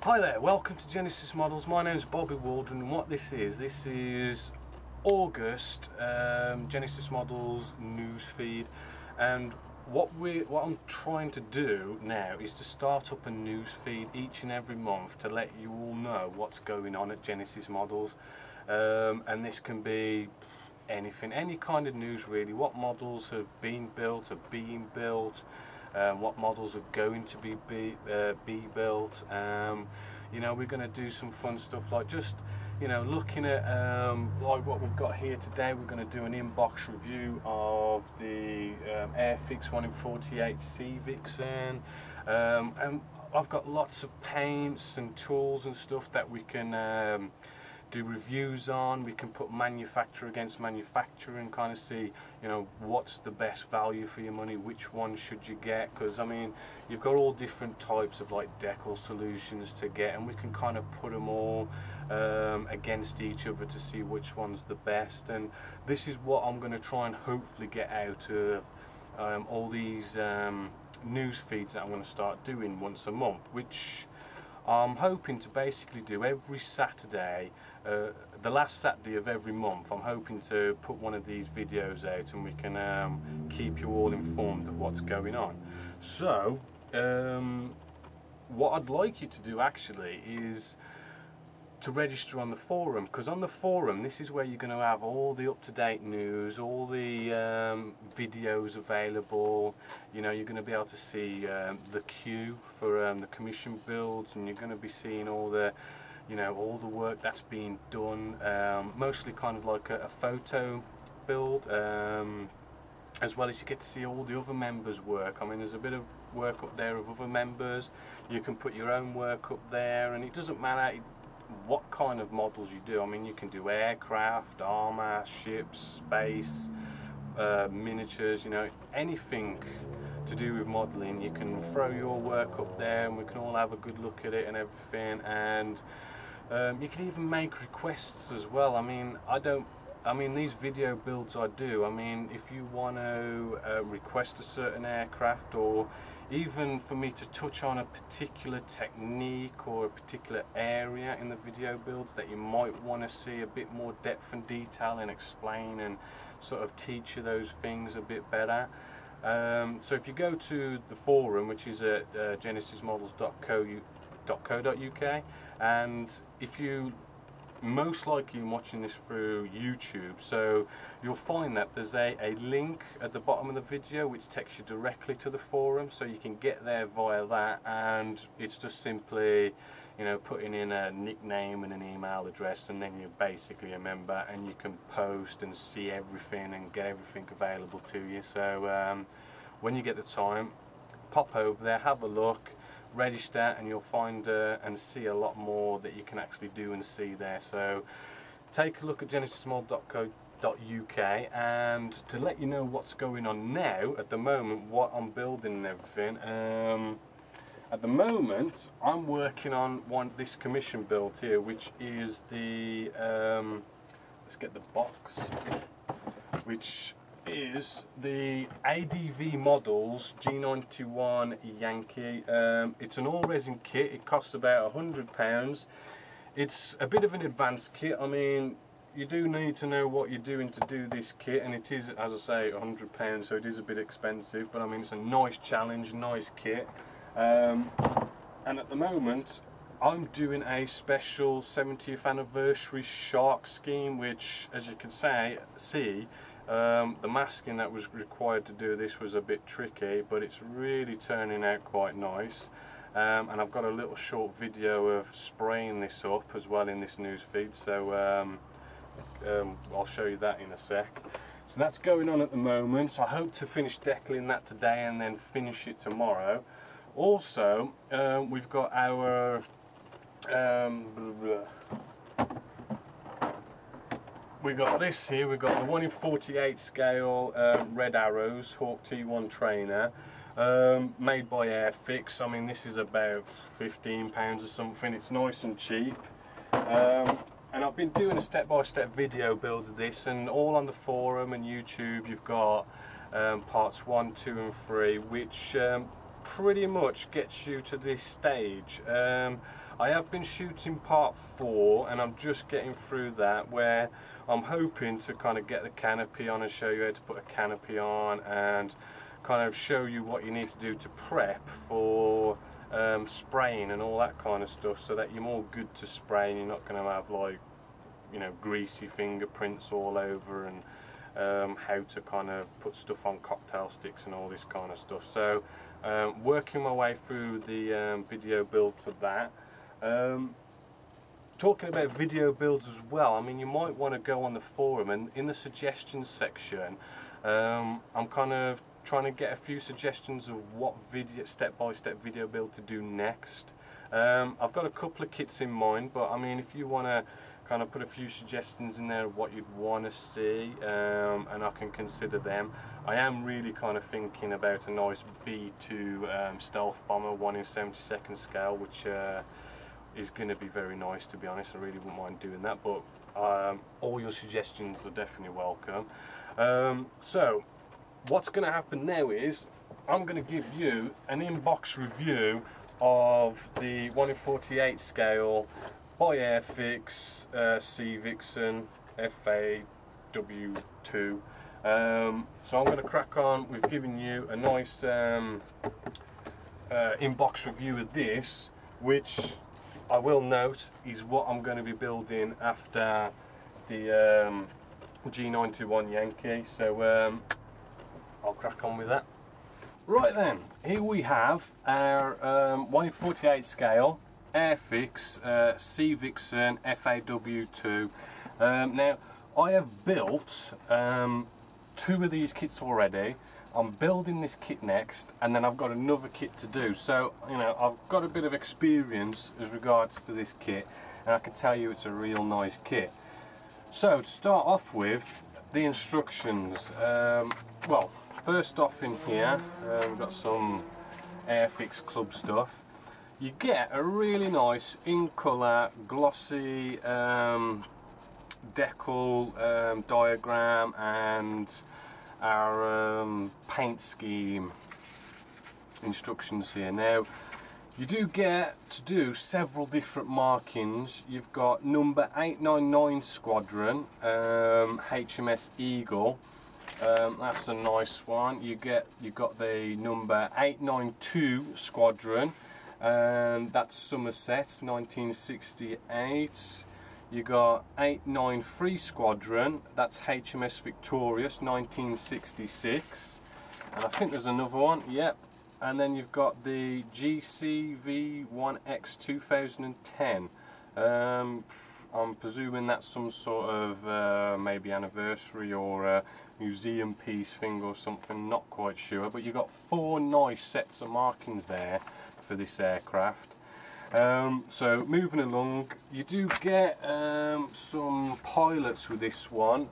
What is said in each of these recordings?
Hi there, welcome to Genesis Models. My name's Bobby Waldron, and what this is August Genesis Models news feed. And what I'm trying to do now is to start up a news feed each and every month to let you all know what's going on at Genesis Models. And this can be anything, any kind of news really. What models have been built, are being built, what models are going to be built. You know, we're going to do some fun stuff like just, you know, looking at like what we've got here today. We're going to do an inbox review of the Airfix 1 in 48C Vixen, and I've got lots of paints and tools and stuff that we can do reviews on. We can put manufacturer against manufacturer and kind of see, you know, what's the best value for your money, which one should you get, because I mean you've got all different types of like decal solutions to get, and we can kind of put them all against each other to see which one's the best. And this is what I'm going to try and hopefully get out of all these news feeds that I'm going to start doing once a month, which I'm hoping to basically do every Saturday, the last Saturday of every month. I'm hoping to put one of these videos out, and we can keep you all informed of what's going on. So what I'd like you to do actually is to register on the forum, because on the forum this is where you're going to have all the up-to-date news, all the videos available. You know, you're going to be able to see the queue for the commission builds, and you're going to be seeing all the, you know, all the work that's being done, mostly kind of like a photo build, as well as you get to see all the other members' work. I mean, there's a bit of work up there of other members. You can put your own work up there, and it doesn't matter what kind of models you do. I mean, you can do aircraft, armor, ships, space, miniatures, you know, anything to do with modeling. You can throw your work up there and we can all have a good look at it and everything. And you can even make requests as well. I mean, these video builds I do, I mean, if you want to request a certain aircraft, or even for me to touch on a particular technique or a particular area in the video builds that you might want to see a bit more depth and detail and explain and sort of teach you those things a bit better. So if you go to the forum, which is at genesismodels.co.uk, and if you, most likely you're watching this through YouTube, so you'll find that there's a link at the bottom of the video which takes you directly to the forum, so you can get there via that. And it's just simply, you know, putting in a nickname and an email address, and then you're basically a member, and you can post and see everything and get everything available to you. So when you get the time, pop over there, have a look, register, and you'll find and see a lot more that you can actually do and see there. So take a look at genesismodels.co.uk, and to let you know what's going on now at the moment, what I'm building and everything. At the moment I'm working on this commission build here, which is the let's get the box, which is the Genessis-Models G91 Yankee. It's an all resin kit. It costs about £100. It's a bit of an advanced kit. I mean, you do need to know what you're doing to do this kit, and it is, as I say, £100, so it is a bit expensive, but I mean, it's a nice challenge, nice kit. And at the moment I'm doing a special 70th anniversary shark scheme, which, as you can see, the masking that was required to do this was a bit tricky, but it's really turning out quite nice. And I've got a little short video of spraying this up as well in this news feed, so I'll show you that in a sec. So that's going on at the moment. I hope to finish decaling that today and then finish it tomorrow. Also, we've got our we got this here. We've got the 1 in 48 scale red arrows Hawk T1 trainer, made by Airfix. I mean, this is about £15 or something. It's nice and cheap. And I've been doing a step-by-step video build of this, and all on the forum and YouTube you've got parts 1, 2 and 3, which pretty much gets you to this stage. I have been shooting part 4 and I'm just getting through that, where I'm hoping to kind of get the canopy on and show you how to put a canopy on and kind of show you what you need to do to prep for spraying and all that kind of stuff, so that you're more good to spray and you're not going to have, like, you know, greasy fingerprints all over, and how to kind of put stuff on cocktail sticks and all this kind of stuff. So working my way through the video build for that. Talking about video builds as well, I mean, you might want to go on the forum, and in the suggestions section I'm kind of trying to get a few suggestions of what video, step-by-step video build to do next. I've got a couple of kits in mind, but I mean, if you want to kind of put a few suggestions in there of what you'd want to see, and I can consider them. I am really kind of thinking about a nice B2 stealth bomber 1 in 72nd scale, which is going to be very nice, to be honest. I really wouldn't mind doing that, but all your suggestions are definitely welcome. So what's going to happen now is I'm going to give you an inbox review of the 1 in 48 scale by Airfix Sea Vixen FAW2. So I'm going to crack on with giving you a nice inbox review of this, which I will note is what I'm going to be building after the G91 Yankee. So I'll crack on with that. Right then, here we have our 1 in 48 scale Airfix Sea Vixen FAW2. Now, I have built 2 of these kits already. I'm building this kit next, and then I've got another kit to do. So, you know, I've got a bit of experience as regards to this kit, and I can tell you it's a real nice kit. So, to start off with, the instructions. Well, first off in here, we've got some Airfix Club stuff. You get a really nice in-colour, glossy decal diagram and our paint scheme instructions here. Now, you do get to do several different markings. You've got number 899 Squadron, HMS Eagle. That's a nice one. You've got the number 892 Squadron, that's Somerset, 1968. You got 893 Squadron, that's HMS Victorious, 1966. And I think there's another one, yep. And then you've got the GCV1X 2010. I'm presuming that's some sort of maybe anniversary or a museum piece thing or something, not quite sure. But you've got 4 nice sets of markings there for this aircraft. So moving along, you do get some pilots with this one.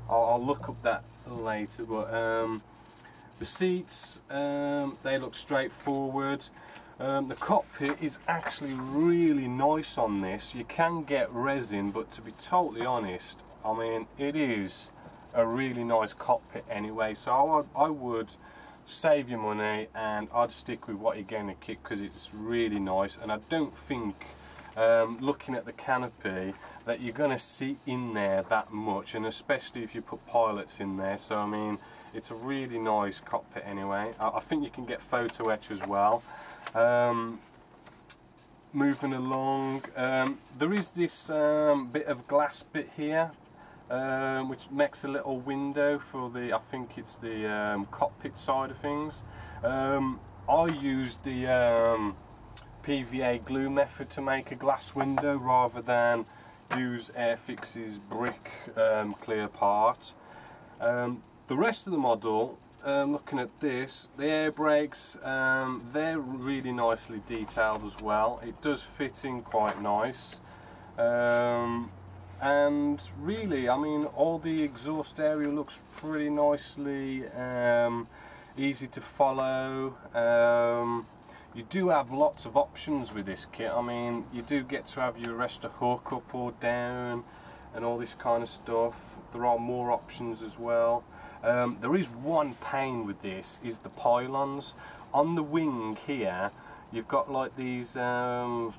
I'll look up that later, but the seats, they look straightforward. The cockpit is actually really nice on this. You can get resin, but to be totally honest, I mean, it is a really nice cockpit anyway, so I would save your money and I'd stick with what you're going to kit, because it's really nice. And I don't think, looking at the canopy, that you're going to see in there that much, and especially if you put pilots in there. So I mean, it's a really nice cockpit anyway. I think you can get photo etch as well. Moving along, there is this bit of glass bit here, which makes a little window for the, I think it's the cockpit side of things. I used the PVA glue method to make a glass window rather than use Airfix's brick clear part. The rest of the model, looking at this, the air brakes, they're really nicely detailed as well. It does fit in quite nice. And really, I mean, all the exhaust area looks pretty nicely easy to follow. You do have lots of options with this kit. I mean, you do get to have your arrestor hook up or down and all this kind of stuff. There are more options as well. There is one pain with this, is the pylons. On the wing here, you've got like these kind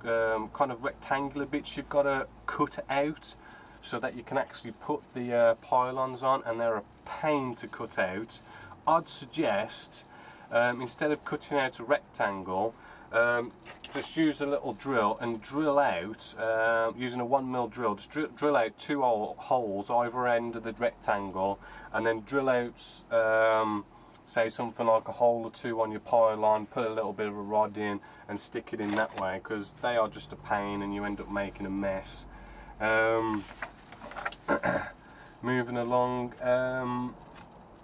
of rectangular bits you've got to cut out so that you can actually put the pylons on, and they're a pain to cut out. I'd suggest instead of cutting out a rectangle, just use a little drill and drill out, using a 1mm drill, just drill out 2 holes either end of the rectangle, and then drill out say something like a hole or 2 on your pylon, put a little bit of a rod in and stick it in that way, because they are just a pain and you end up making a mess. Moving along,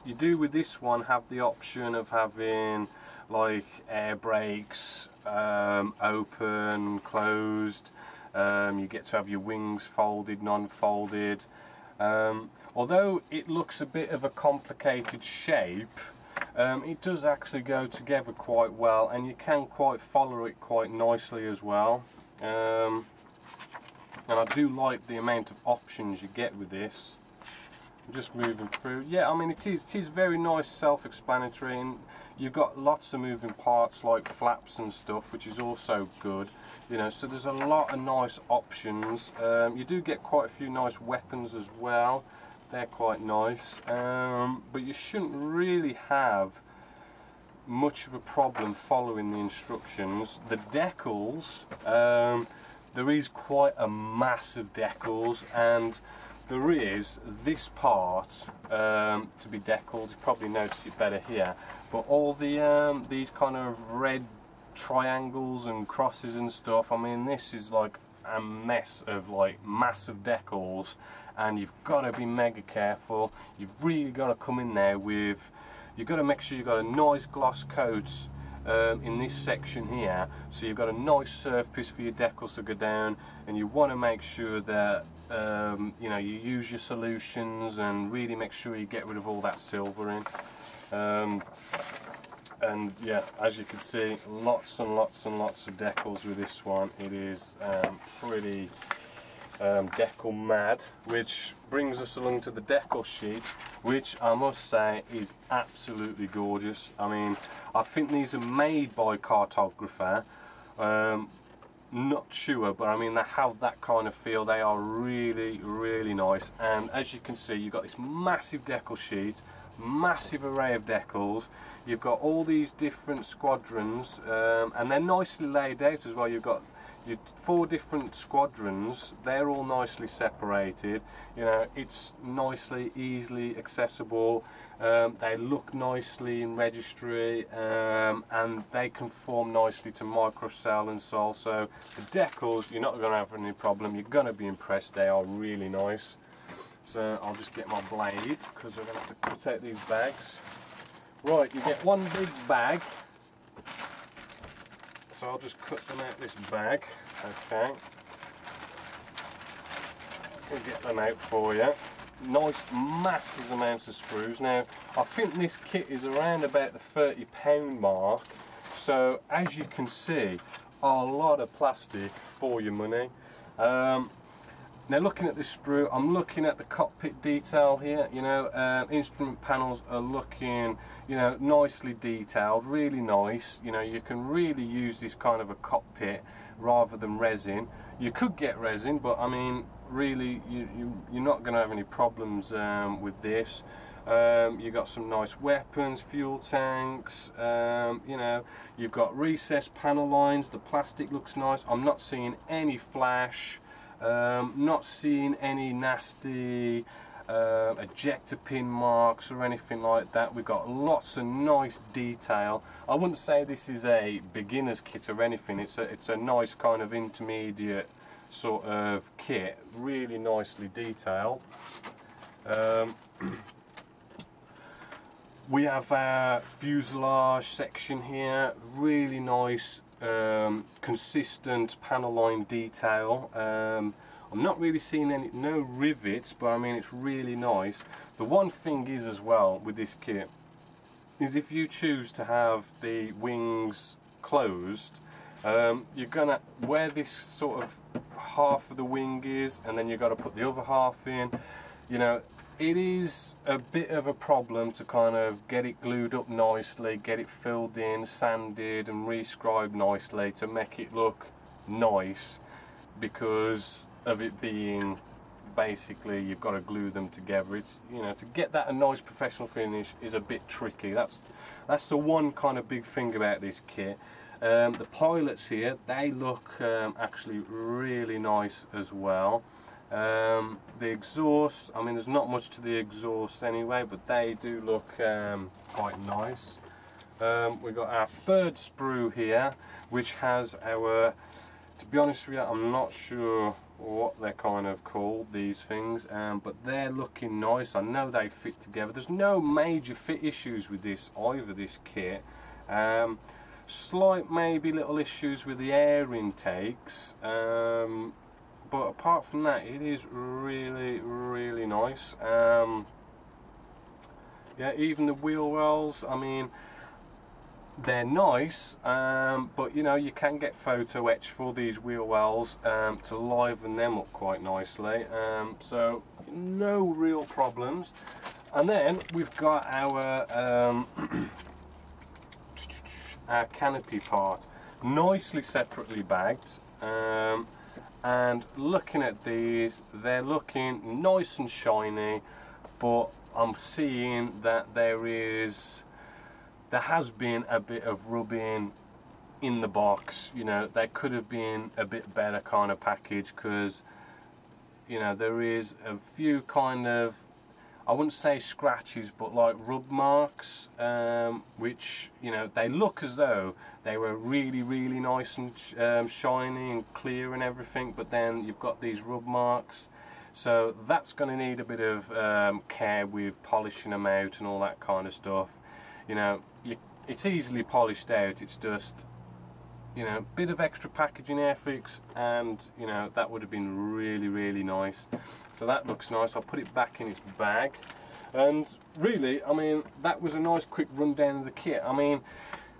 you do with this one have the option of having like air brakes, open, closed. You get to have your wings folded, non-folded. Although it looks a bit of a complicated shape, it does actually go together quite well, and you can quite follow it quite nicely as well. And I do like the amount of options you get with this. I'm just moving through. Yeah, I mean it is very nice, self-explanatory, and you've got lots of moving parts like flaps and stuff, which is also good. You know, so there's a lot of nice options. You do get quite a few nice weapons as well. They're quite nice, but you shouldn't really have much of a problem following the instructions. The decals, there is quite a massive decals, and there is this part to be decaled. You probably notice it better here, but all the these kind of red triangles and crosses and stuff, I mean this is like a mess of like massive decals, and you've got to be mega careful. You've really got to come in there with, you've got to make sure you've got a nice gloss coat in this section here, so you've got a nice surface for your decals to go down, and you want to make sure that you know, you use your solutions and really make sure you get rid of all that silver in. And yeah, as you can see, lots and lots and lots of decals with this one. It is pretty decal mad, which brings us along to the decal sheet, which I must say is absolutely gorgeous. I mean, I think these are made by cartographer, not sure, but I mean they have that kind of feel. They are really, really nice, and as you can see, you've got this massive decal sheet, massive array of decals. You've got all these different squadrons, and they're nicely laid out as well. You've got your 4 different squadrons, they're all nicely separated. You know, it's nicely, easily accessible. They look nicely in registry, and they conform nicely to microcell and so. So the decals, you're not going to have any problem. You're going to be impressed. They are really nice. So I'll just get my blade, because we're going to have to cut out these bags. Right, you get one big bag. So I'll just cut them out this bag. Okay. We'll get them out for you. Nice massive amounts of sprues. Now I think this kit is around about the £30 mark, so as you can see, a lot of plastic for your money. Now looking at this sprue, I'm looking at the cockpit detail here. You know, instrument panels are looking, you know, nicely detailed, really nice. You know, you can really use this kind of a cockpit rather than resin. You could get resin, but I mean really you're not going to have any problems with this. You've got some nice weapons, fuel tanks, you know, you've got recessed panel lines. The plastic looks nice. I'm not seeing any flash, not seeing any nasty ejector pin marks or anything like that. We've got lots of nice detail. I wouldn't say this is a beginner's kit or anything. It's a nice kind of intermediate sort of kit, really nicely detailed. We have our fuselage section here, really nice consistent panel line detail. I'm not really seeing no rivets, but I mean it's really nice. The one thing is as well with this kit is if you choose to have the wings closed, you're gonna, where this sort of half of the wing is, and then you've got to put the other half in, you know, it is a bit of a problem to kind of get it glued up nicely, get it filled in, sanded and rescribed nicely to make it look nice, because of it being basically you've got to glue them together. It's, you know, to get that a nice professional finish is a bit tricky. That's the one kind of big thing about this kit. The pilots here, they look actually really nice as well. The exhaust, I mean, there's not much to the exhaust anyway, but they do look quite nice. We've got our third sprue here, which has our, to be honest with you, I'm not sure what they're kind of called, these things, but they're looking nice. I know they fit together. There's no major fit issues with this either, this kit. Slight maybe little issues with the air intakes, but apart from that, it is really nice. Yeah, even the wheel wells, I mean, they're nice, but you know, you can get photo etch for these wheel wells to liven them up quite nicely, so no real problems. And then we've got our our canopy part, nicely separately bagged, and looking at these, they're looking nice and shiny, but I'm seeing that there has been a bit of rubbing in the box. You know, there could have been a bit better kind of package, because you know, there is a few kind of, I wouldn't say scratches, but like rub marks, which, you know, they look as though they were really nice and shiny and clear and everything, but then you've got these rub marks, so that's going to need a bit of care with polishing them out and all that kind of stuff. You know, it's easily polished out, it's just, you know, a bit of extra packaging Airfix, and you know, that would have been really nice. So that looks nice. I'll put it back in its bag, and really, I mean, that was a nice quick rundown of the kit. I mean,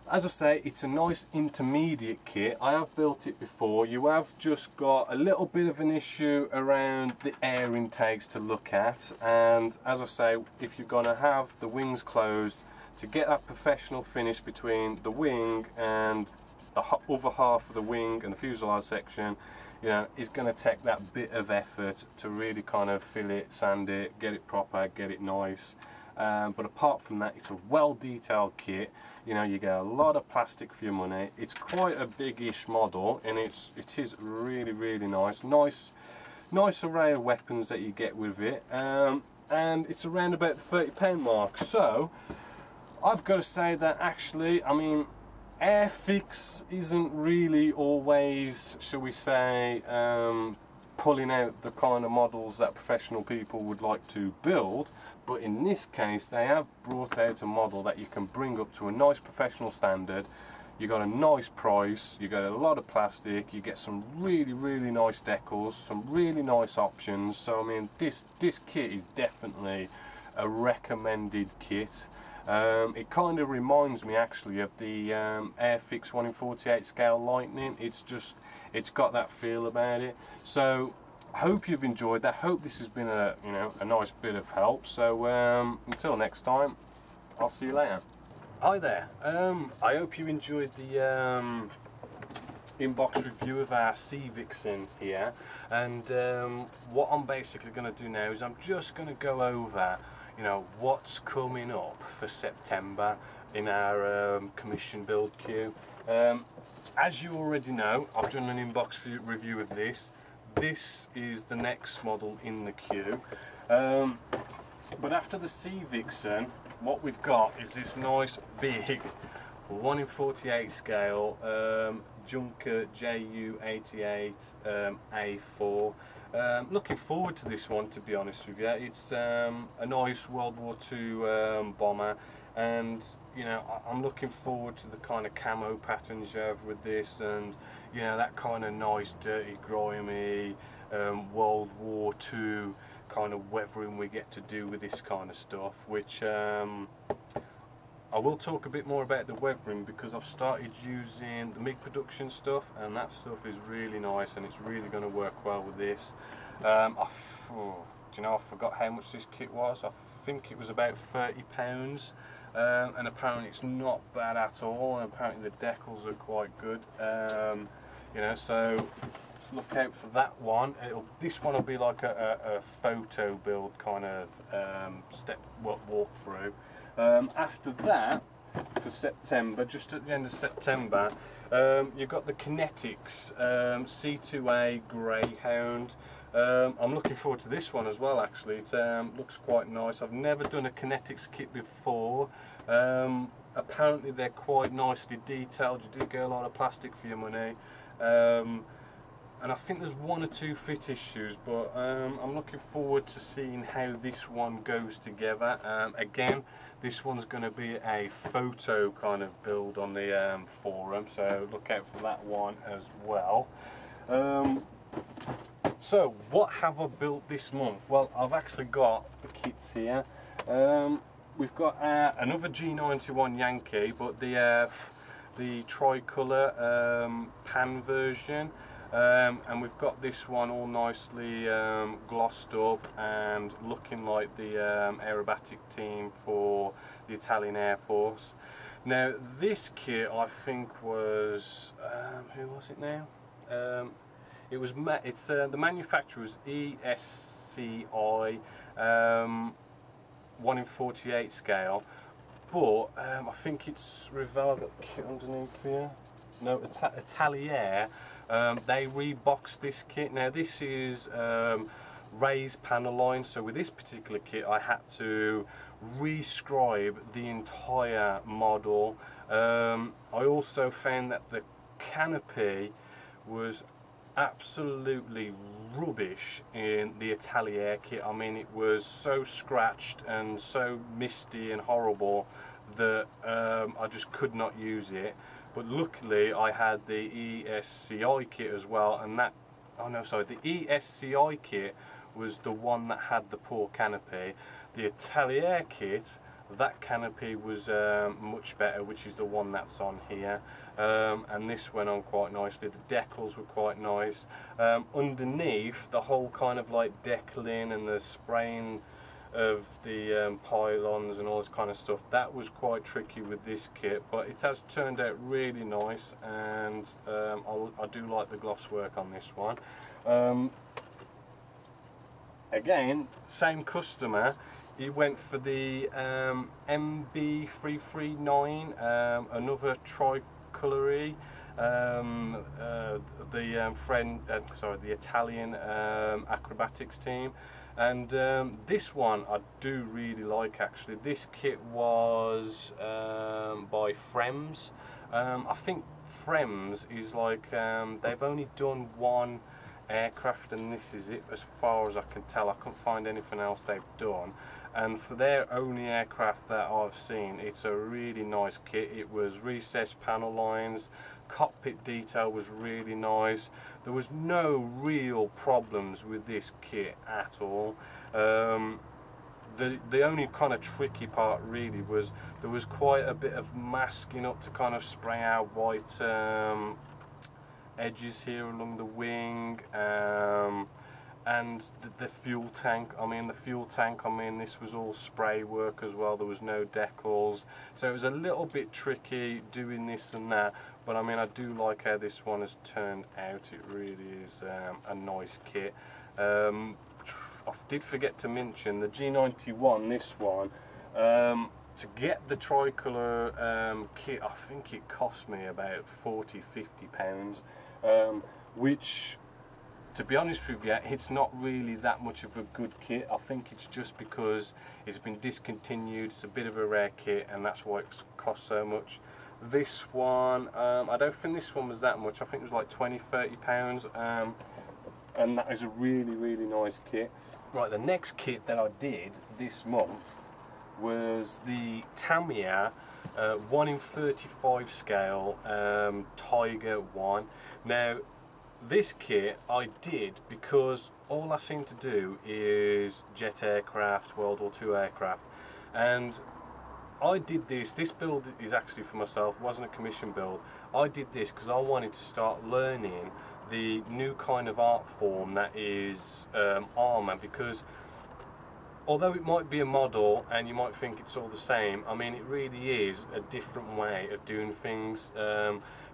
as I say, it's a nice intermediate kit. I have built it before. You have just got a little bit of an issue around the air intakes to look at, and as I say, if you're gonna have the wings closed, to get that professional finish between the wing and the other half of the wing and the fuselage section, you know, is going to take that bit of effort to really kind of fill it, sand it, get it proper, get it nice. But apart from that, it's a well detailed kit. You know, you get a lot of plastic for your money. It's quite a big-ish model, and it is really nice. Nice array of weapons that you get with it, and it's around about the £30 mark. So I've got to say that actually, I mean, Airfix isn't really always, shall we say, pulling out the kind of models that professional people would like to build, but in this case they have brought out a model that you can bring up to a nice professional standard. You got a nice price, you get a lot of plastic, you get some really nice decals, some really nice options. So I mean, this kit is definitely a recommended kit. It kind of reminds me actually of the Airfix 1 in 48 scale Lightning. It's got that feel about it. So I hope you've enjoyed that. Hope this has been a nice bit of help. So until next time, I'll see you later. Hi there. I hope you enjoyed the inbox review of our Sea Vixen here. And what I'm basically going to do now is I'm just going to go over, you know, what's coming up for September in our commission build queue. As you already know, I've done an inbox review of this. This is the next model in the queue. But after the Sea Vixen, what we've got is this nice big 1 in 48 scale Junker Ju-88 A4. Looking forward to this one, to be honest with you. It's a nice World War II bomber, and you know, I'm looking forward to the kind of camo patterns you have with this, and you know, that kind of nice dirty grimy World War II kind of weathering we get to do with this kind of stuff, which I will talk a bit more about the weathering, because I've started using the MIG production stuff, and that stuff is really nice and it's really going to work well with this. you know, I forgot how much this kit was. I think it was about £30, and apparently it's not bad at all, and apparently the decals are quite good. You know, so look out for that one. This one will be like a photo build kind of walkthrough. After that, for September, just at the end of September, you've got the Kinetics C2A Greyhound. I'm looking forward to this one as well, actually. It looks quite nice. I've never done a Kinetics kit before. Apparently they're quite nicely detailed. You do get a lot of plastic for your money. And I think there's 1 or 2 fit issues, but I'm looking forward to seeing how this one goes together. Again, this one's going to be a photo kind of build on the forum, so look out for that one as well. So what have I built this month? Well, I've actually got the kits here. We've got another G91 Yankee, but the tricolour pan version. And we've got this one all nicely glossed up and looking like the aerobatic team for the Italian Air Force. Now this kit, I think, was who was it now? It was the manufacturer was ESCI 1 in 48 scale, but I think it's Revell. Got the kit underneath here. No, Italiair. They reboxed this kit. Now this is raised panel line, so with this particular kit I had to rescribe the entire model. I also found that the canopy was absolutely rubbish in the Italiair kit. I mean, it was so scratched and so misty and horrible that I just could not use it. But luckily I had the ESCI kit as well, and that, oh no, sorry, the ESCI kit was the one that had the poor canopy. The Italiair kit, that canopy was much better, which is the one that's on here. And this went on quite nicely. The decals were quite nice. Underneath, the whole kind of like decaling and the spraying of the pylons and all this kind of stuff, that was quite tricky with this kit, but it has turned out really nice, and I do like the gloss work on this one. Again, same customer. He went for the MB339, another tricolour, the Italian acrobatics team. And this one I do really like, actually. This kit was by Frems. I think Frems is like, they've only done one aircraft, and this is it as far as I can tell. I couldn't find anything else they've done. And for their only aircraft that I've seen, it's a really nice kit. It was recessed panel lines, cockpit detail was really nice. There was no real problems with this kit at all. The only kind of tricky part really was there was quite a bit of masking up to kind of spray out white edges here along the wing, and the fuel tank. I mean, this was all spray work as well. There was no decals, so it was a little bit tricky doing this and that, but I mean, I do like how this one has turned out. It really is a nice kit. I did forget to mention the G91, this one, to get the tricolour kit, I think it cost me about £40–50, which, to be honest with you, it's not really that much of a good kit. I think it's just because it's been discontinued. It's a bit of a rare kit, and that's why it costs so much. This one, I don't think this one was that much. I think it was like £20–30, and that is a really, really nice kit. Right, the next kit that I did this month was the Tamiya 1 in 35 scale Tiger 1. Now, this kit I did because all I seem to do is jet aircraft, World War II aircraft, and I did this build is actually for myself, wasn't a commission build. I did this because I wanted to start learning the new kind of art form that is armour, because although it might be a model and you might think it's all the same, I mean it really is a different way of doing things,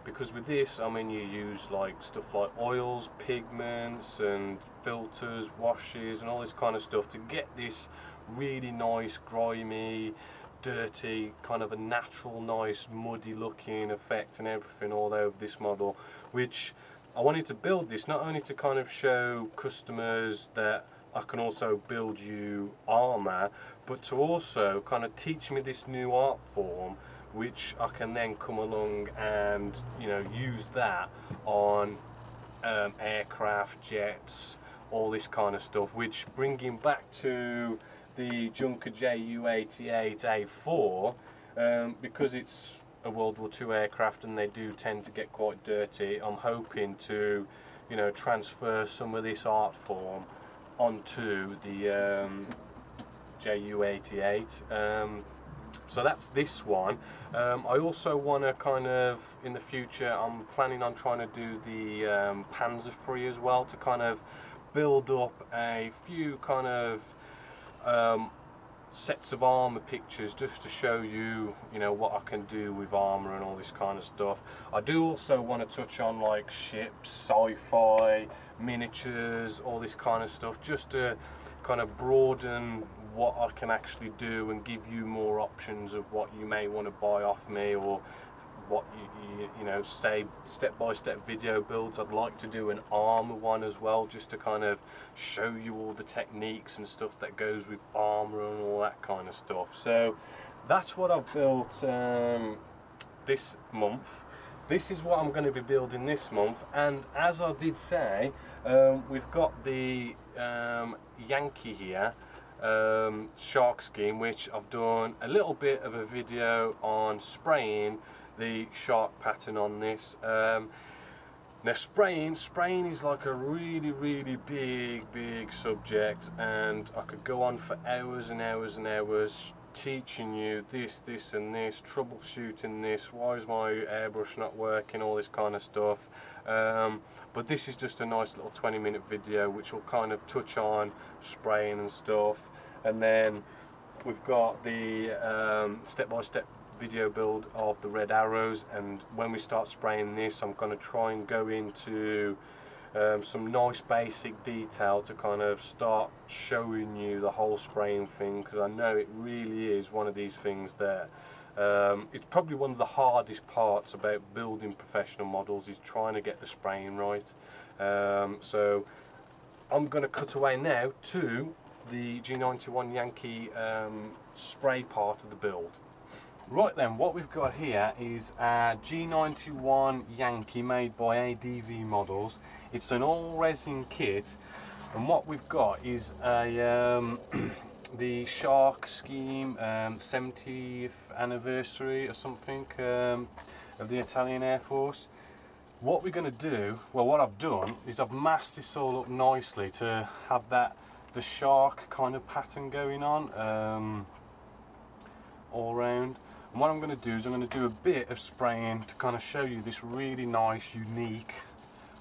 because with this, I mean, you use like stuff like oils, pigments and filters, washes and all this kind of stuff to get this really nice, grimy, dirty, kind of a natural, nice, muddy looking effect and everything all over this model, which I wanted to build this not only to kind of show customers that I can also build you armour, but to also kind of teach me this new art form, which I can then come along and, you know, use that on aircraft, jets, all this kind of stuff, which, bringing back to the Junker Ju-88A4, because it's a World War II aircraft and they do tend to get quite dirty, I'm hoping to, you know, transfer some of this art form onto the Ju-88. So that's this one. I also want to kind of, in the future, I'm planning on trying to do the Panzer III as well, to kind of build up a few kind of sets of armour pictures, just to show you, you know, what I can do with armour and all this kind of stuff. I do also want to touch on like ships, sci-fi, miniatures, all this kind of stuff, just to kind of broaden what I can actually do and give you more options of what you may want to buy off me, or what you know, say step-by-step video builds. I'd like to do an armour one as well, just to kind of show you all the techniques and stuff that goes with armour and all that kind of stuff. So that's what I've built this month. This is what I'm going to be building this month, and as I did say, we've got the Yankee here, shark scheme, which I've done a little bit of a video on spraying the shark pattern on this. Now spraying is like a really big subject, and I could go on for hours and hours and hours teaching you this and this, troubleshooting this, why is my airbrush not working, all this kind of stuff. But this is just a nice little 20-minute video which will kind of touch on spraying and stuff, and then we've got the step-by-step video build of the red arrows, and when we start spraying this, I'm going to try and go into some nice basic detail to kind of start showing you the whole spraying thing, because I know it really is one of these things that it's probably one of the hardest parts about building professional models, is trying to get the spraying right. So I'm going to cut away now to the G91 Yankee spray part of the build. Right then, what we've got here is a G91 Yankee made by ADV Models. It's an all resin kit, and what we've got is a the Shark scheme 70th anniversary or something of the Italian Air Force. What we're going to do, well, what I've done is I've masked this all up nicely to have the shark kind of pattern going on all round. And what I'm going to do is I'm going to do a bit of spraying to kind of show you this really nice, unique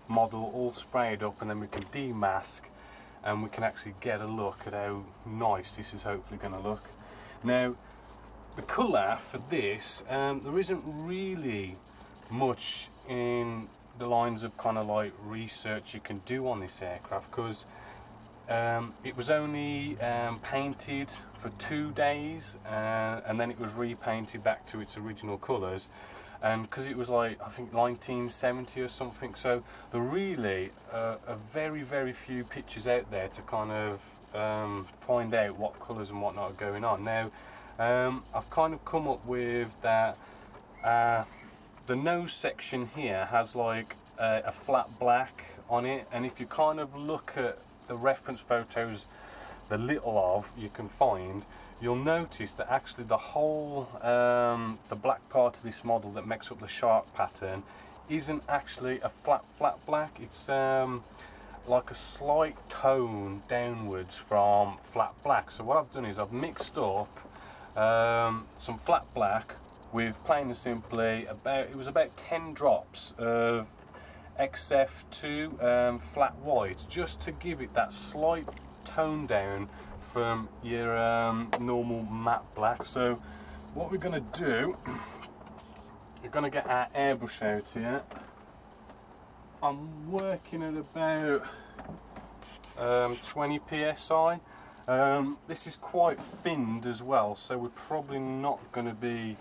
model all sprayed up, and then we can demask and we can actually get a look at how nice this is hopefully going to look. Now, the colour for this, there isn't really much in the lines of kind of like research you can do on this aircraft, because it was only painted for 2 days, and then it was repainted back to its original colours, and because it was like, I think 1970 or something, so there really are very few pictures out there to kind of find out what colours and whatnot are going on. Now I've kind of come up with that the nose section here has like a flat black on it, and if you kind of look at the reference photos, the little of you can find, you'll notice that actually the whole the black part of this model that makes up the shark pattern isn't actually a flat black. It's like a slight tone downwards from flat black. So what I've done is I've mixed up some flat black with, plain and simply, it was about 10 drops of XF2 flat white, just to give it that slight tone down from your normal matte black. So what we're going to do, we're going to get our airbrush out here. I'm working at about 20 psi. This is quite thinned as well, so we're probably not going to be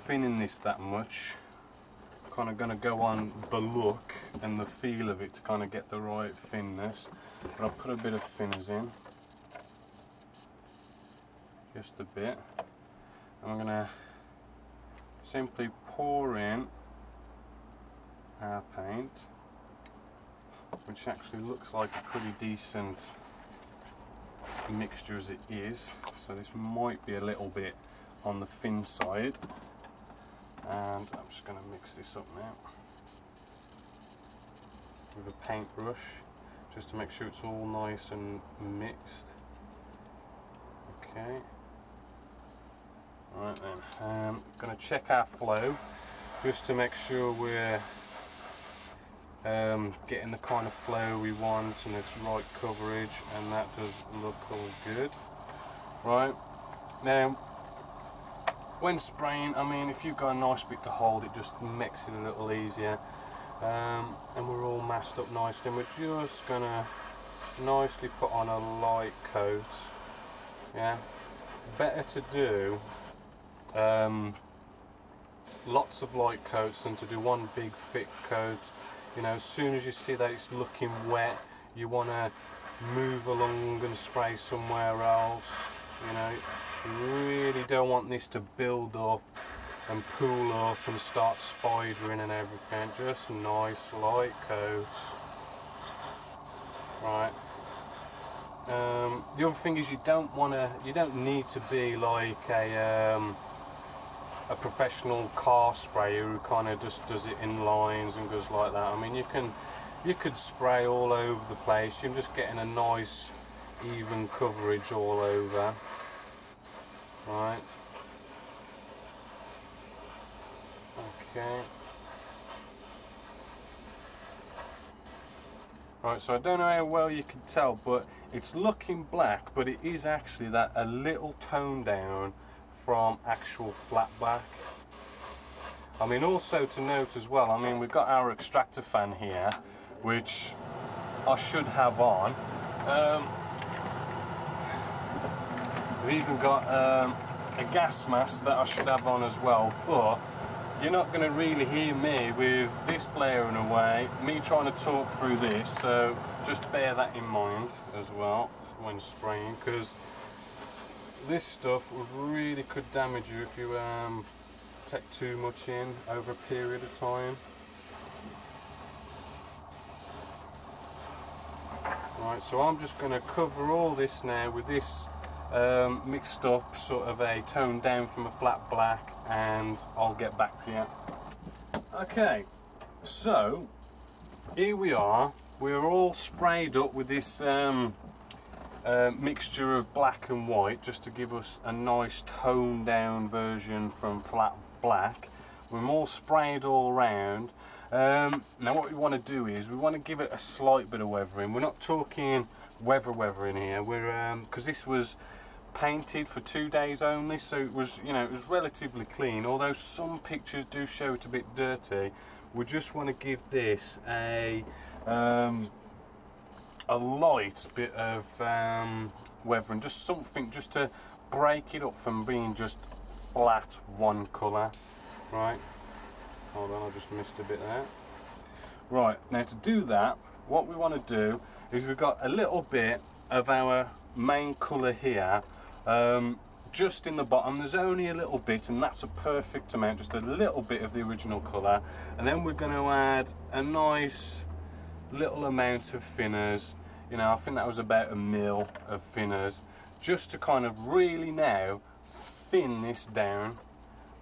thinning this that much. Kind of going to go on the look and the feel of it to kind of get the right thinness, but I'll put a bit of thinners in, just a bit, and I'm going to simply pour in our paint, which actually looks like a pretty decent mixture as it is. So this might be a little bit on the thin side, and I'm just going to mix this up now with a paintbrush just to make sure it's all nice and mixed. Okay, right then, I'm going to check our flow just to make sure we're getting the kind of flow we want and it's right coverage, and that does look all good. Right, now when spraying, I mean, if you've got a nice bit to hold, it just makes it a little easier. And we're all masked up nicely, and we're just gonna nicely put on a light coat. Yeah, better to do lots of light coats than to do one big thick coat. You know, as soon as you see that it's looking wet, you want to move along and spray somewhere else. You know, you really don't want this to build up and pool up and start spidering and everything. Just nice light coats. Right. The other thing is you don't need to be like a professional car sprayer who kind of just does it in lines and goes like that. I mean, you could spray all over the place. You're just getting a nice even coverage all over. Right. Okay. Right, so I don't know how well you can tell, but it's looking black, but it is actually that a little tone down from actual flat black. I mean, also to note as well, I mean, we've got our extractor fan here, which I should have on. We've even got a gas mask that I should have on as well, but you're not going to really hear me with this blaring away, me trying to talk through this, so just bear that in mind as well when spraying, because this stuff really could damage you if you take too much in over a period of time. Right, so I'm just going to cover all this now with this mixed up sort of a tone down from a flat black, and I'll get back to you. Okay, so here we are. We're all sprayed up with this mixture of black and white, just to give us a nice toned down version from flat black. We're all sprayed all around. Now what we want to do is we want to give it a slight bit of weathering. We're not talking weathering here. We're because this was painted for 2 days only, so it was, you know, it was relatively clean, although some pictures do show it a bit dirty. We just want to give this a light bit of weathering, just something just to break it up from being just flat one colour. Right, hold on, I just missed a bit there. Right, now to do that, what we want to do is we've got a little bit of our main colour here, just in the bottom. There's only a little bit, and that's a perfect amount, just a little bit of the original colour, and then we're going to add a nice little amount of thinners. You know, I think that was about 1 ml of thinners, just to kind of really now thin this down.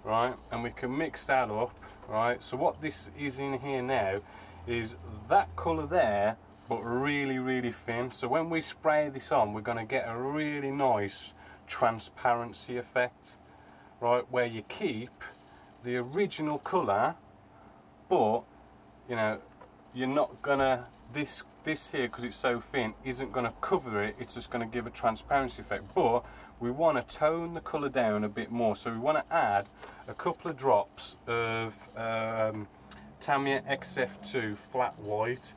Right, and we can mix that up. Right, so what this is in here now is that colour there, but really thin. So when we spray this on, we're going to get a really nice transparency effect, right, where you keep the original colour, but you know, you're not gonna, this this here, because it's so thin, isn't going to cover it, it's just going to give a transparency effect. But we want to tone the colour down a bit more, so we want to add a couple of drops of Tamiya XF2 flat white,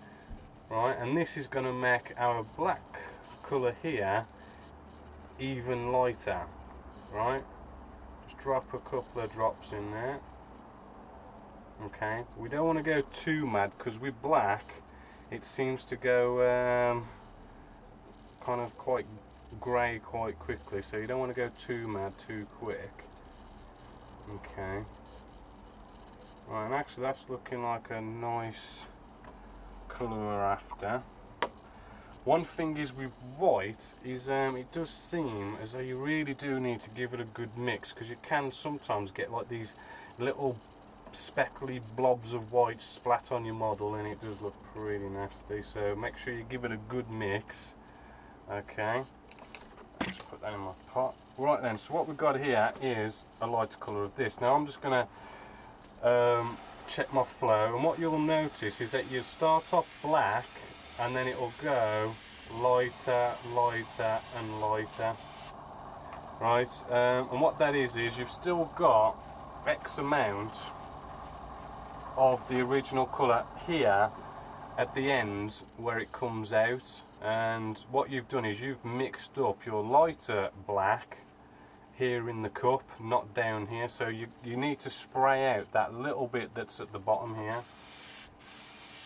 right, and this is going to make our black colour here even lighter, right. Just drop a couple of drops in there. Okay, we don't want to go too mad, because with black it seems to go kind of quite grey quite quickly, so you don't want to go too mad too quick. Okay, right, and actually that's looking like a nice colour we're after. One thing is with white is it does seem as though you really do need to give it a good mix, because you can sometimes get like these little speckly blobs of white splat on your model, and it does look pretty nasty. So make sure you give it a good mix. Okay, let's put that in my pot. Right then, so what we've got here is a lighter colour of this. Now I'm just going to check my flow, and what you'll notice is that you start off black and then it will go lighter, lighter and lighter, right, and what that is you've still got X amount of the original colour here at the end where it comes out, and what you've done is you've mixed up your lighter black here in the cup, not down here, so you need to spray out that little bit that's at the bottom here.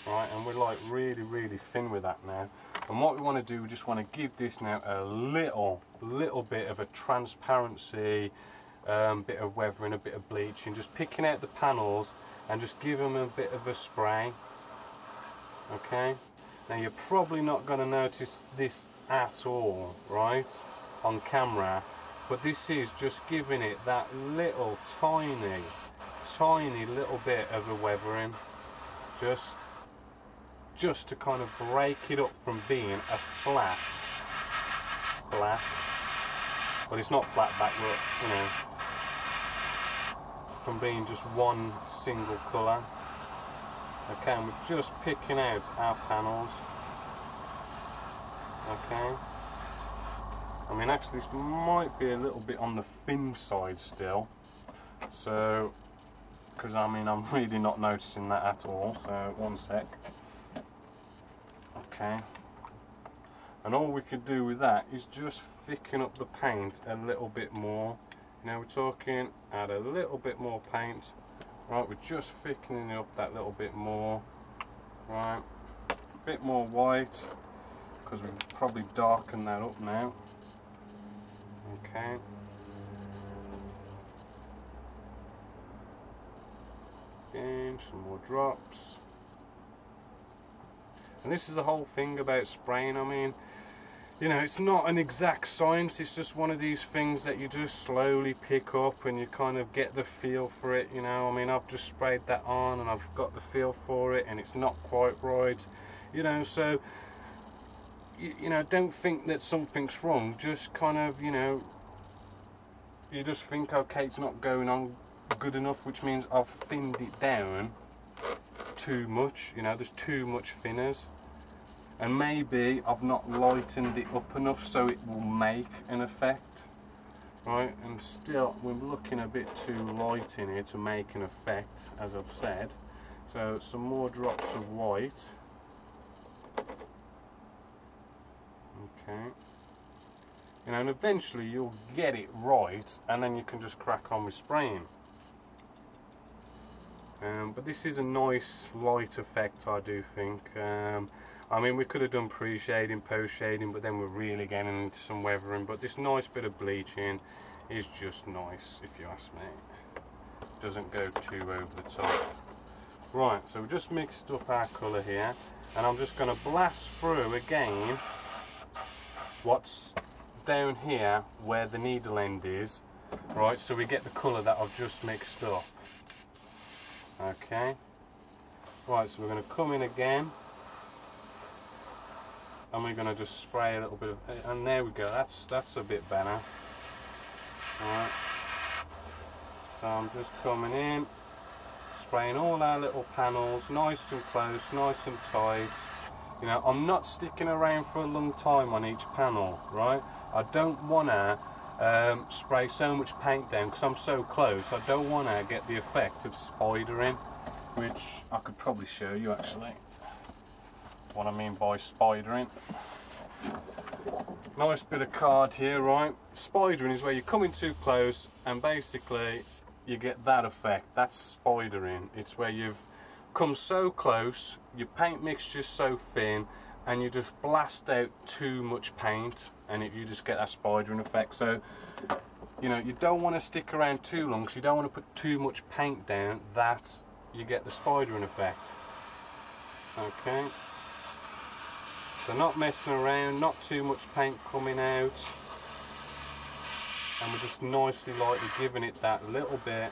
Right, and we're like really thin with that now, and what we want to do, we just want to give this now a little bit of a transparency, bit of weathering, a bit of bleaching, just picking out the panels and just give them a bit of a spray. Okay, now you're probably not going to notice this at all, right, on camera, but this is just giving it that little tiny little bit of a weathering, just to kind of break it up from being a flat black, but it's not flat back, look, you know, from being just one single colour. Okay, and we're just picking out our panels. Okay, I mean actually this might be a little bit on the thin side still, so because I mean I'm really not noticing that at all, so one sec. Okay, and all we could do with that is just thicken up the paint a little bit more. You know, we're talking add a little bit more paint, right, we're just thickening it up that little bit more, right, a bit more white, because we've probably darkened that up now. Okay, again, some more drops. And this is the whole thing about spraying. I mean, you know, it's not an exact science, it's just one of these things that you just slowly pick up and you kind of get the feel for it, you know. I mean, I've just sprayed that on and I've got the feel for it and it's not quite right, you know, so you know, don't think that something's wrong, just kind of, you know, you just think, okay, it's not going on good enough, which means I've thinned it down too much, you know, there's too much thinners, and maybe I've not lightened it up enough so it will make an effect, right, and still we're looking a bit too light in here to make an effect, as I've said. So some more drops of white. Okay, you know, and eventually you'll get it right and then you can just crack on with spraying. But this is a nice light effect, I do think. I mean, we could have done pre-shading, post-shading, but then we're really getting into some weathering, but this nice bit of bleaching is just nice, if you ask me. Doesn't go too over the top. Right, so we've just mixed up our colour here, and I'm just going to blast through again what's down here where the needle end is, right, so we get the colour that I've just mixed up. Okay, right, so we're going to come in again and we're going to just spray a little bit of, and there we go, that's a bit better. Right, so I'm just coming in, spraying all our little panels nice and close, nice and tight, You know, I'm not sticking around for a long time on each panel, right? I don't want to spray so much paint down because I'm so close. I don't want to get the effect of spidering, which I could probably show you actually what I mean by spidering. Nice bit of card here, right? Spidering is where you come in too close and basically you get that effect. That's spidering. It's where you've come so close, your paint mixture's so thin, and you just blast out too much paint, and you just get that spidering effect. So, you know, you don't want to stick around too long, because you don't want to put too much paint down, that you get the spidering effect. Okay. So not messing around, not too much paint coming out, and we're just nicely lightly giving it that little bit,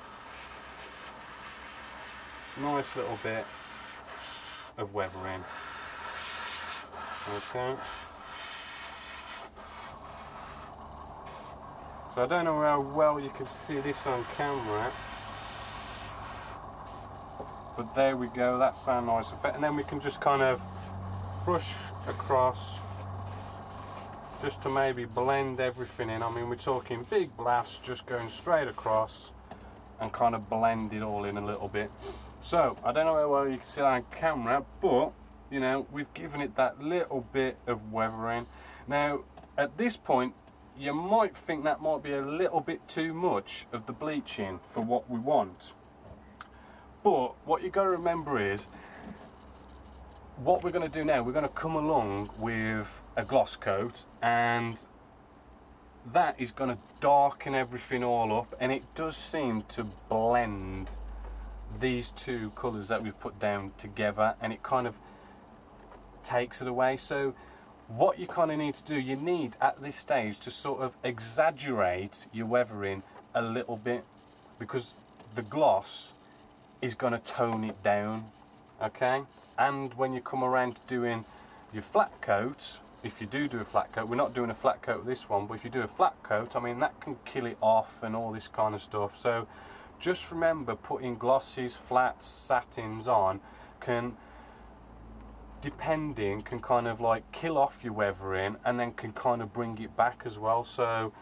nice little bit of weathering. Okay. So I don't know how well you can see this on camera, but there we go, that's our nice effect. And then we can just kind of brush across just to maybe blend everything in. I mean, we're talking big blasts just going straight across and kind of blend it all in a little bit. So I don't know how well you can see that on camera, but you know, we've given it that little bit of weathering. Now at this point you might think that might be a little bit too much of the bleaching for what we want, but what you've got to remember is what we're going to do now, we're going to come along with a gloss coat, and that is going to darken everything all up, and it does seem to blend these two colours that we've put down together, and it kind of takes it away. So what you kind of need to do, you need at this stage to sort of exaggerate your weathering a little bit, because the gloss is going to tone it down. Okay. And when you come around to doing your flat coat, if you do a flat coat, we're not doing a flat coat with this one, but if you do a flat coat, I mean, that can kill it off and all this kind of stuff. So just remember, putting glosses, flats, satins on can, depending, can kind of like kill off your weathering and then can kind of bring it back as well. So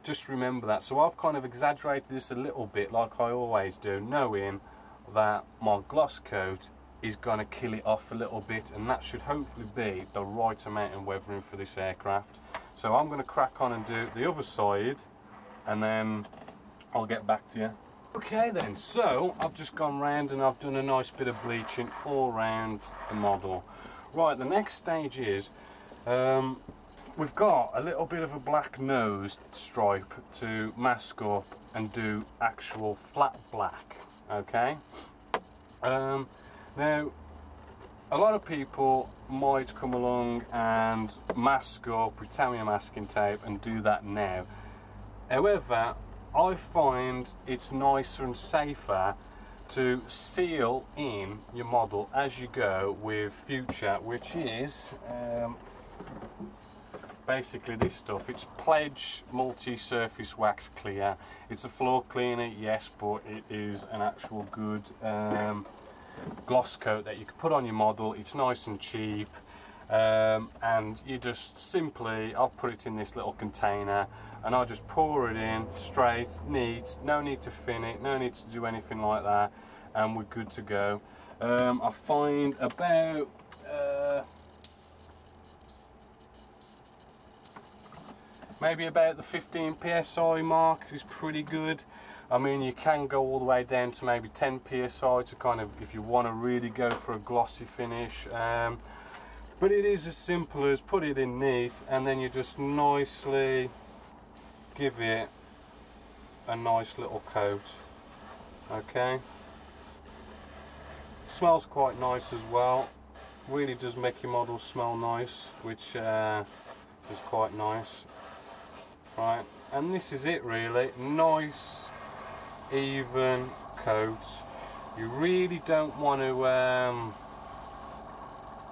just remember that. So I've kind of exaggerated this a little bit, like I always do, knowing that my gloss coat is going to kill it off a little bit, and that should hopefully be the right amount of weathering for this aircraft. So I'm going to crack on and do the other side, and then I'll get back to you. Okay then, so I've just gone round and I've done a nice bit of bleaching all around the model. Right, the next stage is we've got a little bit of a black nose stripe to mask up and do actual flat black. Okay. Now a lot of people might come along and mask up with Tamiya masking tape and do that now. However, I find it's nicer and safer to seal in your model as you go with Future, which is basically this stuff. It's Pledge multi-surface wax clear. It's a floor cleaner, yes, but it is an actual good gloss coat that you can put on your model. It's nice and cheap, and you just simply, I'll put it in this little container and I just pour it in straight, neat, no need to thin it, no need to do anything like that, and we're good to go. I find about maybe about the 15 psi mark is pretty good. I mean, you can go all the way down to maybe 10 psi to kind of, if you want to really go for a glossy finish. But it is as simple as put it in neat, and then you just nicely give it a nice little coat. Okay. Smells quite nice as well. Really does make your model smell nice, which is quite nice. Right, and this is it really. Nice, even coat. You really don't want to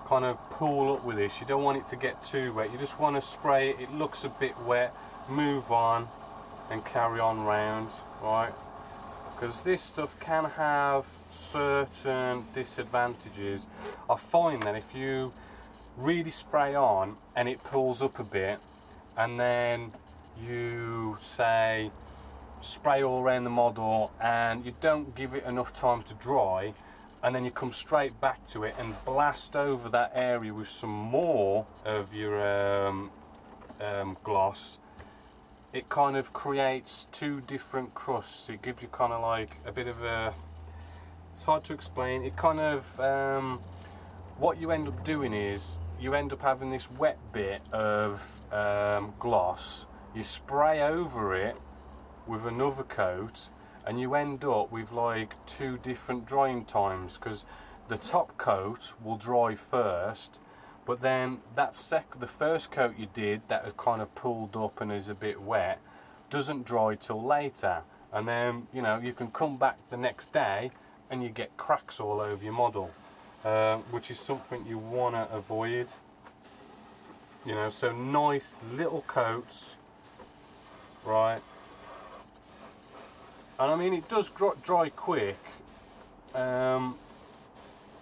kind of pull up with this. You don't want it to get too wet. You just want to spray it. It looks a bit wet. Move on and carry on round, right? Because this stuff can have certain disadvantages. I find that if you really spray on and it pulls up a bit, and then you say spray all around the model and you don't give it enough time to dry, and then you come straight back to it and blast over that area with some more of your gloss, it kind of creates two different crusts. It gives you kind of like a bit of a, it's hard to explain, it kind of what you end up doing is you end up having this wet bit of gloss, you spray over it with another coat, and you end up with like two different drying times, because the top coat will dry first, but then the first coat you did that has kind of pulled up and is a bit wet doesn't dry till later, and then you know you can come back the next day and you get cracks all over your model, which is something you want to avoid. You know, so nice little coats, right? And I mean, it does dry quick.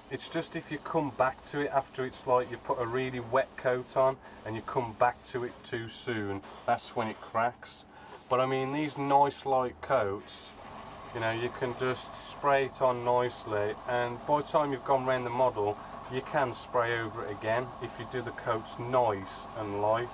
It's just if you come back to it after it's like you put a really wet coat on and you come back to it too soon, that's when it cracks. But I mean, these nice light coats, you know, you can just spray it on nicely, and by the time you've gone around the model, you can spray over it again if you do the coats nice and light.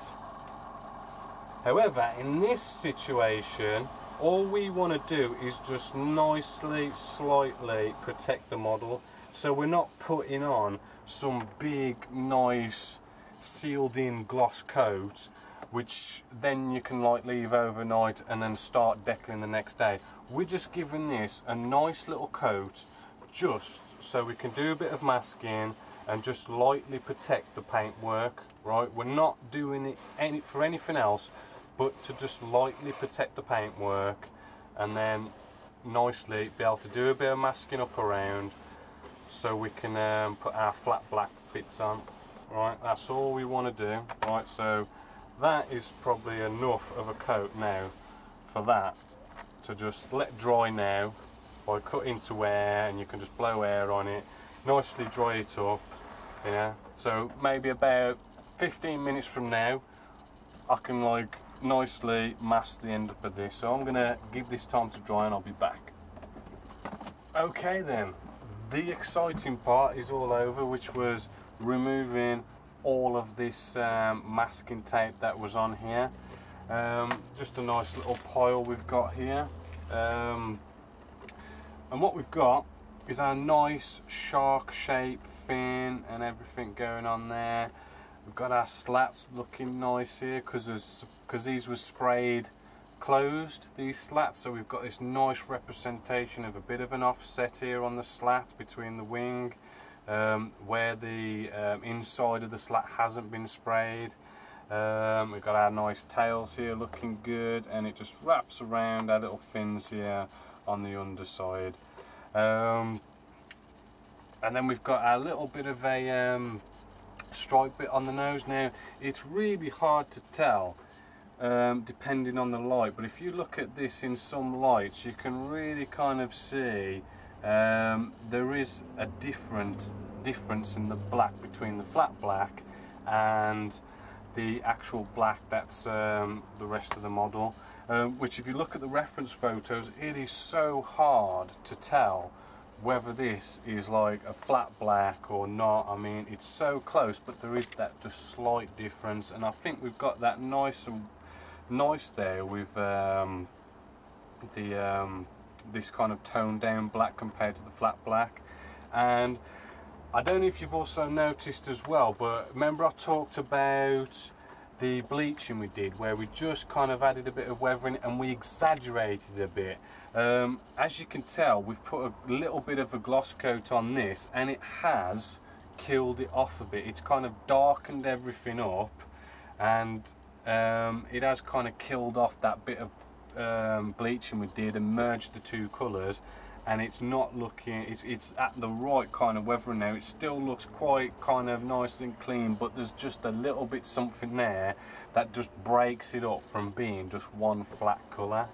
However, in this situation, all we want to do is just nicely, slightly protect the model, so we're not putting on some big, nice, sealed in gloss coat, which then you can like leave overnight and then start decaling the next day. We're just giving this a nice little coat just so we can do a bit of masking and just lightly protect the paintwork, right? We're not doing it for anything else but to just lightly protect the paintwork, and then nicely be able to do a bit of masking up around so we can put our flat black bits on, right? That's all we want to do, right? So that is probably enough of a coat now for that to just let dry now by cutting to air, and you can just blow air on it, nicely dry it up, you know. So maybe about 15 minutes from now I can like nicely mask the end up of this. So I'm gonna give this time to dry and I'll be back. Okay then, the exciting part is all over, which was removing all of this masking tape that was on here. Just a nice little pile we've got here, and what we've got is our nice shark shape fin and everything going on there. We've got our slats looking nice here because these were sprayed closed, these slats, so we've got this nice representation of a bit of an offset here on the slat between the wing, where the inside of the slat hasn't been sprayed. We've got our nice tails here looking good, and it just wraps around our little fins here on the underside. And then we've got our little bit of a stripe bit on the nose. Now it's really hard to tell depending on the light, but if you look at this in some lights you can really kind of see there is a difference in the black between the flat black and the actual black that's the rest of the model, which if you look at the reference photos, it is so hard to tell whether this is like a flat black or not. I mean, it's so close, but there is that just slight difference, and I think we've got that nice there with this kind of toned down black compared to the flat black. And I don't know if you've also noticed as well, but remember I talked about the bleaching we did, where we just kind of added a bit of weathering and we exaggerated a bit. As you can tell, we've put a little bit of a gloss coat on this and it has killed it off a bit. It's kind of darkened everything up, and it has kind of killed off that bit of bleaching we did and merged the two colours, and it's not looking, it's at the right kind of weathering now. It still looks quite kind of nice and clean, but there's just a little bit something there that just breaks it up from being just one flat colour.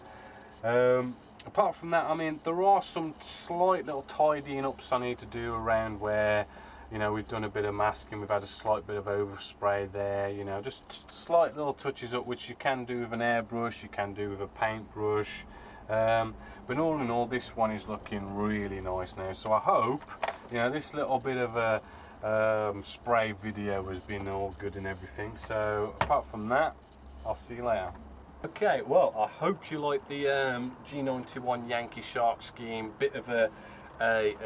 apart from that, I mean, there are some slight little tidying ups I need to do around where, you know, we've done a bit of masking, we've had a slight bit of overspray there, you know, just slight little touches up, which you can do with an airbrush, you can do with a paintbrush. But all in all, this one is looking really nice now. So I hope, you know, this little bit of a spray video has been all good and everything. So apart from that, I'll see you later. Okay, well, I hope you like the G91 Yankee Shark scheme. Bit of a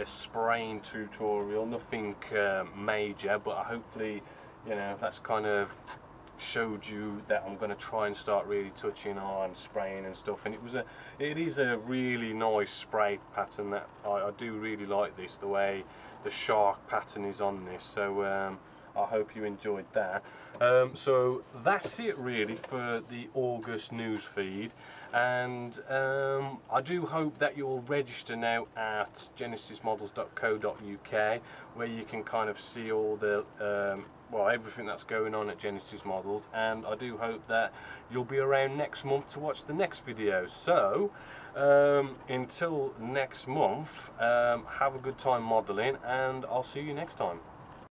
spraying tutorial, nothing major, but hopefully, you know, that's kind of showed you that I'm going to try and start really touching on spraying and stuff. And it is a really nice spray pattern that I do really like this, the way the shark pattern is on this. So I hope you enjoyed that. So that's it really for the August news feed, and I do hope that you'll register now at Genessis-Models.co.uk, where you can kind of see all the well, everything that's going on at Genesis Models, and I do hope that you'll be around next month to watch the next video. So until next month, have a good time modeling, and I'll see you next time.